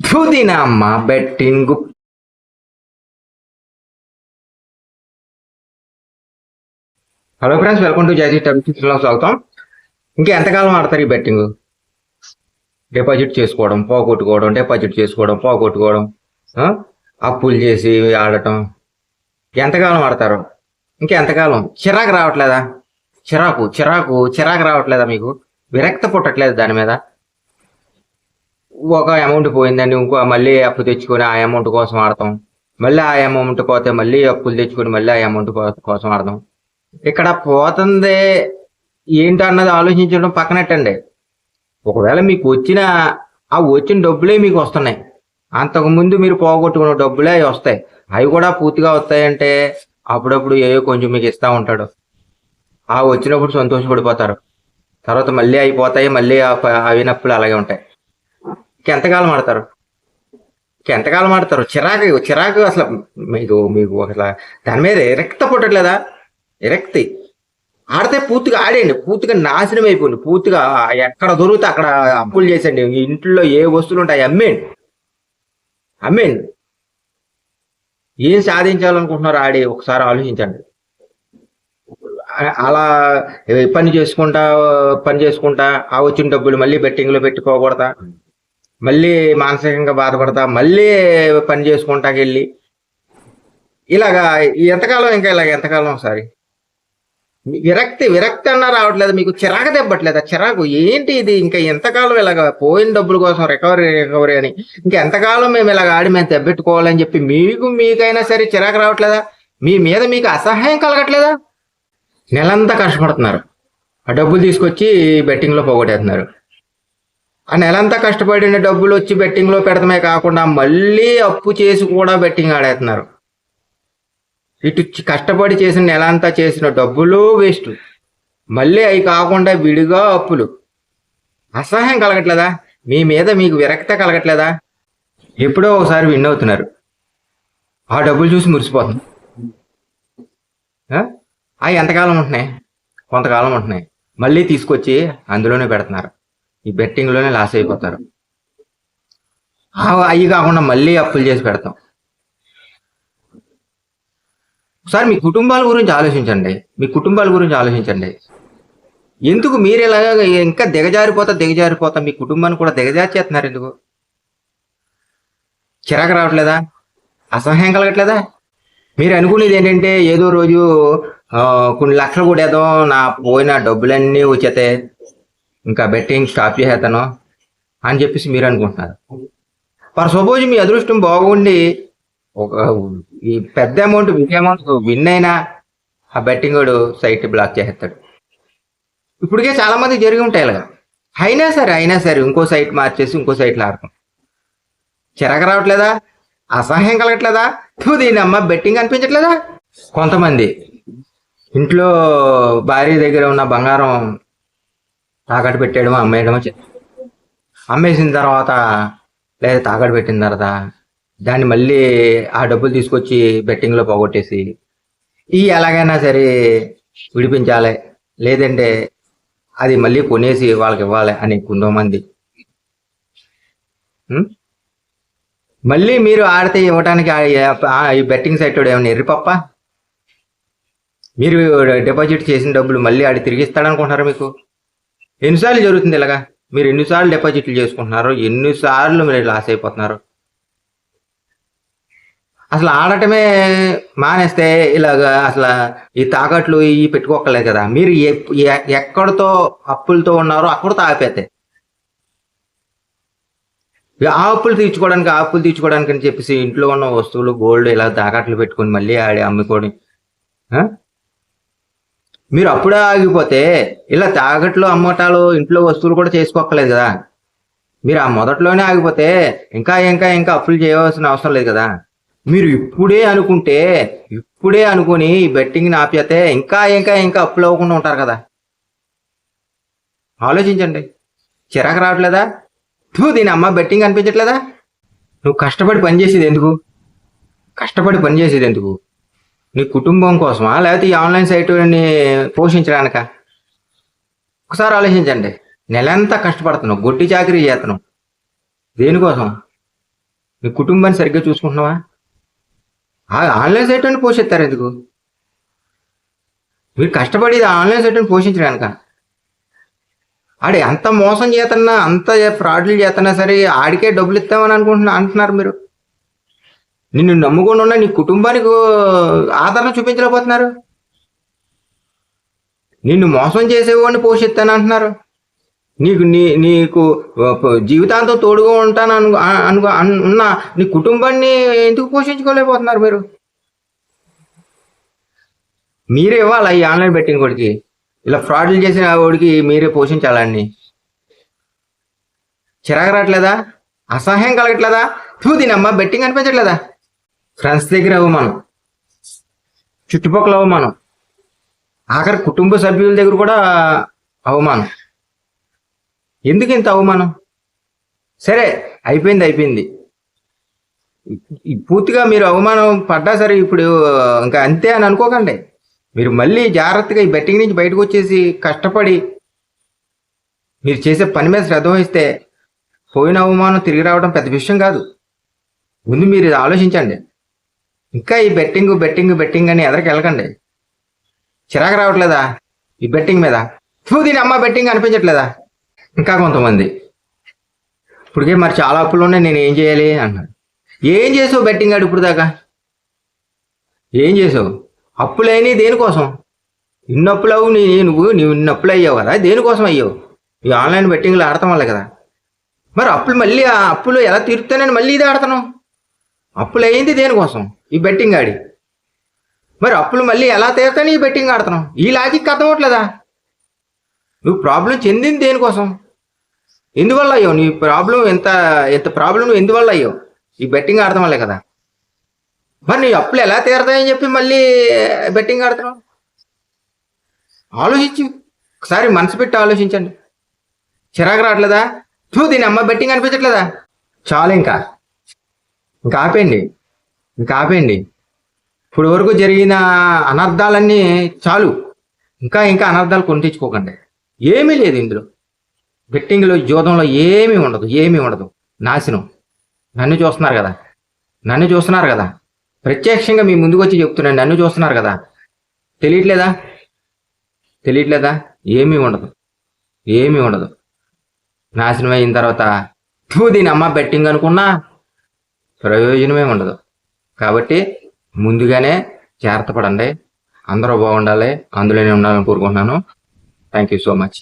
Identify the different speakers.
Speaker 1: పుదీనమ్మ betting. Hello friends, welcome to జైజీ టెక్నిక్స్లో స్వాగతం. ఇంకా ఎంతకాలం ఆడతారు ఈ బెట్టింగ్? డిపాజిట్ చేసుకోవడం, పోగొట్టుకోవడం, డిపాజిట్ చేసుకోవడం, పోగొట్టుకోవడం, అప్పులు చేసి ఆడటం. ఎంతకాలం ఆడతారు? ఇంకా ఎంతకాలం? చిరాకు రావట్లేదా? చిరాకు రావట్లేదా మీకు? విరక్త పుట్టట్లేదు దాని మీద? ఒక అమౌంట్ పోయిందండి, ఇంకో మళ్ళీ అప్పు తెచ్చుకొని ఆ అమౌంట్ కోసం ఆడతాం. మళ్ళీ ఆ అమౌంట్ పోతే మళ్ళీ అప్పులు తెచ్చుకొని మళ్ళీ ఆ అమౌంట్ కోసం ఆడతాం. ఇక్కడ పోతుంది ఏంటన్నది ఆలోచించడం పక్కనట్టండి. ఒకవేళ మీకు వచ్చిన డబ్బులే మీకు వస్తున్నాయి, అంతకుముందు మీరు పోగొట్టుకున్న డబ్బులే అవి వస్తాయి. అవి కూడా పూర్తిగా వస్తాయంటే అప్పుడప్పుడు ఏవో కొంచెం మీకు ఇస్తూ ఉంటాడు. ఆ వచ్చినప్పుడు సంతోషపడిపోతారు. తర్వాత మళ్ళీ అయిపోతాయి, మళ్ళీ అవినప్పుడు అలాగే ఉంటాయి. ఎంతకాలం ఆడతారు? చిరాకు అసలు మీకు అసలు దాని మీద విరక్త పుట్టట్లేదా? విరక్తి ఆడితే పూర్తిగా ఆడేయండి, పూర్తిగా నాశనం అయిపోయింది. పూర్తిగా ఎక్కడ దొరికితే అక్కడ అప్పులు చేసండి. ఇంట్లో ఏ వస్తువులు ఉంటాయి అమ్మేయండి. ఏం సాధించాలనుకుంటున్నారు ఆడి ఒకసారి ఆలోచించండి. అలా పని చేసుకుంటా ఆ వచ్చిన డబ్బులు మళ్ళీ బెట్టింగ్లో పెట్టుకోకూడదా? మళ్ళీ మానసికంగా బాధపడతా, మళ్ళీ పని చేసుకుంటాకెళ్ళి ఇలాగా ఎంతకాలం ఒకసారి విరక్తి అన్నా రావట్లేదు మీకు? చిరాకు దెబ్బట్లేదా? చిరాకు ఏంటి ఇది? ఇంకా ఎంతకాలం ఇలాగ పోయిన డబ్బుల కోసం రికవరీ అని ఇంకెంతకాలం మేము ఇలాగ ఆడి మేము దెబ్బెట్టుకోవాలని చెప్పి మీకైనా సరే చిరాకు రావట్లేదా? మీ మీద మీకు అసహాయం కలగట్లేదా? నెలంతా కష్టపడుతున్నారు, ఆ డబ్బులు తీసుకొచ్చి బెట్టింగ్లో పోగొట్టేస్తున్నారు. ఆ నెలంతా కష్టపడిన డబ్బులు వచ్చి బెట్టింగ్లో పెడతామే కాకుండా మళ్ళీ అప్పు చేసి కూడా బెట్టింగ్ ఆడేస్తున్నారు. ఇటు కష్టపడి చేసిన నెలంతా చేసిన డబ్బులు వేస్ట్, మళ్ళీ అవి కాకుండా విడిగా అప్పులు. అసహాయం కలగట్లేదా? మీ మీద మీకు విరక్త కలగట్లేదా? ఎప్పుడో ఒకసారి విన్ అవుతున్నారు, ఆ డబ్బులు చూసి మురిసిపోతుంది. అవి ఎంతకాలం ఉంటున్నాయి? కొంతకాలం ఉంటున్నాయి, మళ్ళీ తీసుకొచ్చి అందులోనే పెడుతున్నారు. ఈ బెట్టింగ్లోనే లాస్ అయిపోతారు. అవి కాకుండా మళ్ళీ అప్పులు చేసి పెడతాం. ఒకసారి మీ కుటుంబాల గురించి ఆలోచించండి. ఎందుకు మీరు ఇలాగ ఇంకా దిగజారిపోతా మీ కుటుంబాన్ని కూడా దిగజార్చేస్తున్నారు? ఎందుకు? చిరాకు రావట్లేదా? అసహ్యం కలగట్లేదా? మీరు అనుకునేది ఏంటంటే ఏదో రోజు కొన్ని లక్షలు కూడేదో, నా పోయిన డబ్బులన్నీ వచ్చేతే ఇంకా బెట్టింగ్ స్టాప్ చేసేస్తాను అని చెప్పేసి మీరు అనుకుంటున్నారు. ఫర్ సపోజ్ మీ అదృష్టం బాగుండి ఒక ఈ పెద్ద అమౌంట్ విన్ అయినా ఆ బెట్టింగ్ వాడు సైట్ బ్లాక్ చేసేస్తాడు. ఇప్పటికే చాలా మంది జరిగి ఉంటాయి ఇలాగా. అయినా సరే ఇంకో సైట్ మార్చేసి ఇంకో సైట్లో ఆడతాం. చిరాకు రావట్లేదా? అసహ్యం కలగట్లేదా? దీనమ్మ బెట్టింగ్ అనిపించట్లేదా? కొంతమంది ఇంట్లో భార్య దగ్గర ఉన్న బంగారం తాకట్టు పెట్టేయడమో అమ్మేయడమో, అమ్మేసిన తర్వాత లేదా తాకట్టు పెట్టిన తర్వాత దాన్ని మళ్ళీ ఆ డబ్బులు తీసుకొచ్చి బెట్టింగ్లో పోగొట్టేసి ఎలాగైనా సరే విడిపించాలి, లేదంటే అది మళ్ళీ కొనేసి వాళ్ళకి ఇవ్వాలి అని కొంతమంది. మళ్ళీ మీరు ఆడితే ఇవ్వడానికి ఈ బెట్టింగ్ సైట్ ఏమైనా ఎర్రిపప్ప? మీరు డిపాజిట్ చేసిన డబ్బులు మళ్ళీ ఆడి తిరిగి ఇస్తాడనుకుంటున్నారు? మీకు ఎన్నిసార్లు జరుగుతుంది ఇలాగా? మీరు ఎన్నిసార్లు డిపాజిట్లు చేసుకుంటున్నారు, ఎన్నిసార్లు మీరు లాస్ అయిపోతున్నారు? అసలు ఆడటమే మానేస్తే ఇలాగా అసలు ఈ తాకట్లు ఇవి పెట్టుకోకలేదు కదా. మీరు ఎక్కడితో అప్పులతో ఉన్నారో అక్కడితో ఆపేతే ఆ అప్పులు తీర్చుకోవడానికి అని చెప్పేసి ఇంట్లో ఉన్న వస్తువులు గోల్డ్ ఇలా తాకట్లు పెట్టుకొని మళ్ళీ ఆడి అమ్ముకొని మీరు అప్పుడే ఆగిపోతే ఇలా తాకట్లు అమ్మటాలు ఇంట్లో వస్తువులు కూడా చేసుకోక్కలేదు కదా. మీరు ఆ మొదట్లోనే ఆగిపోతే ఇంకా అప్పులు చేయవలసిన అవసరం లేదు కదా. మీరు ఇప్పుడే అనుకుని ఈ బెట్టింగ్ని ఆపితే ఇంకా అప్పులు అవ్వకుండా ఉంటారు కదా. ఆలోచించండి. చిరాకు రావట్లేదా? దీని అమ్మ బెట్టింగ్ అనిపించట్లేదా? నువ్వు కష్టపడి పనిచేసేది ఎందుకు? నీ కుటుంబం కోసమా, లేకపోతే ఈ ఆన్లైన్ సైట్ని పోషించడానిక? ఒకసారి ఆలోచించండి. నెలంతా కష్టపడుతున్నావు, గొడ్డి చాకరీ చేస్తున్నావు, దేనికోసం? నీ కుటుంబాన్ని సరిగ్గా చూసుకుంటున్నావా? ఆన్లైన్ సైట్ అని పోషిస్తారు ఎందుకు? మీరు కష్టపడి ఆన్లైన్ సైట్ని పోషించడానిక? ఆడు ఎంత మోసం చేస్తున్నా, అంత ఫ్రాడ్లు చేస్తున్నా సరే ఆడికే డబ్బులు ఇస్తామని అంటున్నారు మీరు. నిన్ను నమ్ముకొని ఉన్న నీ కుటుంబానికి ఆదరణ చూపించలేకపోతున్నారు. నిన్ను మోసం చేసేవాడిని పోషిస్తాను అంటున్నారు. నీకు జీవితాంతం తోడుగా ఉంటాను ఉన్న నీ కుటుంబాన్ని ఎందుకు పోషించుకోలేకపోతున్నారు మీరు? మీరే ఇవ్వాలా ఈ ఆన్లైన్ బెట్టింగ్ వాడికి? ఇలా ఫ్రాడ్లు చేసిన వాడికి మీరే పోషించాలండి. చిరాకు రావట్లేదా? అసహ్యం కలగట్లేదా? దీనమ్మా బెట్టింగ్ అనిపించట్లేదా? ఫ్రెండ్స్ దగ్గర అవమానం, చుట్టుపక్కల అవమానం, ఆఖరి కుటుంబ సభ్యుల దగ్గర కూడా అవమానం. ఎందుకు ఇంత అవమానం? సరే అయిపోయింది. పూర్తిగా మీరు అవమానం పడ్డా సరే ఇప్పుడు ఇంకా అంతే అని అనుకోకండి. మీరు మళ్ళీ జాగ్రత్తగా ఈ బెట్టింగ్ నుంచి బయటకు వచ్చేసి కష్టపడి మీరు చేసే పని మీద శ్రద్ధ వహిస్తే పోయిన అవమానం తిరిగి రావడం పెద్ద విషయం కాదు. ముందు మీరు ఇది ఆలోచించండి. ఇంకా ఈ బెట్టింగ్ అని ఎదరికి వెళ్ళకండి. చిరాకు రావట్లేదా ఈ బెట్టింగ్ మీద? దీని అమ్మ బెట్టింగ్ అనిపించట్లేదా? ఇంకా కొంతమంది ఇప్పటికే మరి చాలా అప్పులు ఉన్నాయి, నేను ఏం చేయాలి అన్నాడు. ఏం చేసావు బెట్టింగ్ ఆడు ఇప్పుడు దాకా? ఏం చేసావు? అప్పులేని దేనికోసం? ఇన్ని అప్పులు అవు నువ్వు ఇన్ని అప్పులు అయ్యావు కదా, దేనికోసం అయ్యావు? ఈ ఆన్లైన్ బెట్టింగ్లో ఆడటం వల్ల కదా. మరి అప్పులు మళ్ళీ ఆ అప్పులు ఎలా తీరుతానని మళ్ళీ ఇది ఆడతాను? అప్పులు అయింది దేనికోసం? ఈ బెట్టింగ్ ఆడి. మరి అప్పులు మళ్ళీ ఎలా తీరుతాను? ఈ బెట్టింగ్ ఆడుతున్నావు. ఈ లాజిక్ అర్థం అవట్లేదా? నువ్వు ప్రాబ్లం చెందింది దేనికోసం? ఎందువల్ల అయ్యావు? నీ ప్రాబ్లం ఎంత ప్రాబ్లం నువ్వు ఎందువల్ల అయ్యావు? ఈ బెట్టింగ్ ఆడటం వల్లే కదా. మరి నీ అప్పులు ఎలా తీరుతాయని చెప్పి మళ్ళీ బెట్టింగ్ ఆడుతున్నావు? ఆలోచించు, ఒకసారి మనసు పెట్టి ఆలోచించండి. చిరాకు రావట్లేదా? దీని అమ్మ బెట్టింగ్ అనిపించట్లేదా? చాలు, ఇంకా ఆపేయండి. ఇప్పుడు వరకు జరిగిన అనర్థాలన్నీ చాలు. ఇంకా అనర్థాలు కొని తెచ్చుకోకండి. ఏమీ లేదు ఇందులో. బెట్టింగ్లో, జూదంలో ఏమీ ఉండదు. నాశనం. నన్ను చూస్తున్నారు కదా, ప్రత్యక్షంగా మీ ముందుకు వచ్చి చెప్తున్నాను. నన్ను చూస్తున్నారు కదా, తెలియట్లేదా? ఏమీ ఉండదు. నాశనం అయిన తర్వాత దీని అమ్మ బెట్టింగ్ అనుకున్నా ప్రయోజనమే ఉండదు. కాబట్టి ముందుగానే జాగ్రత్త పడండి. అందరూ బాగుండాలి, అందులోనే ఉండాలని కోరుకుంటున్నాను. Thank you so much.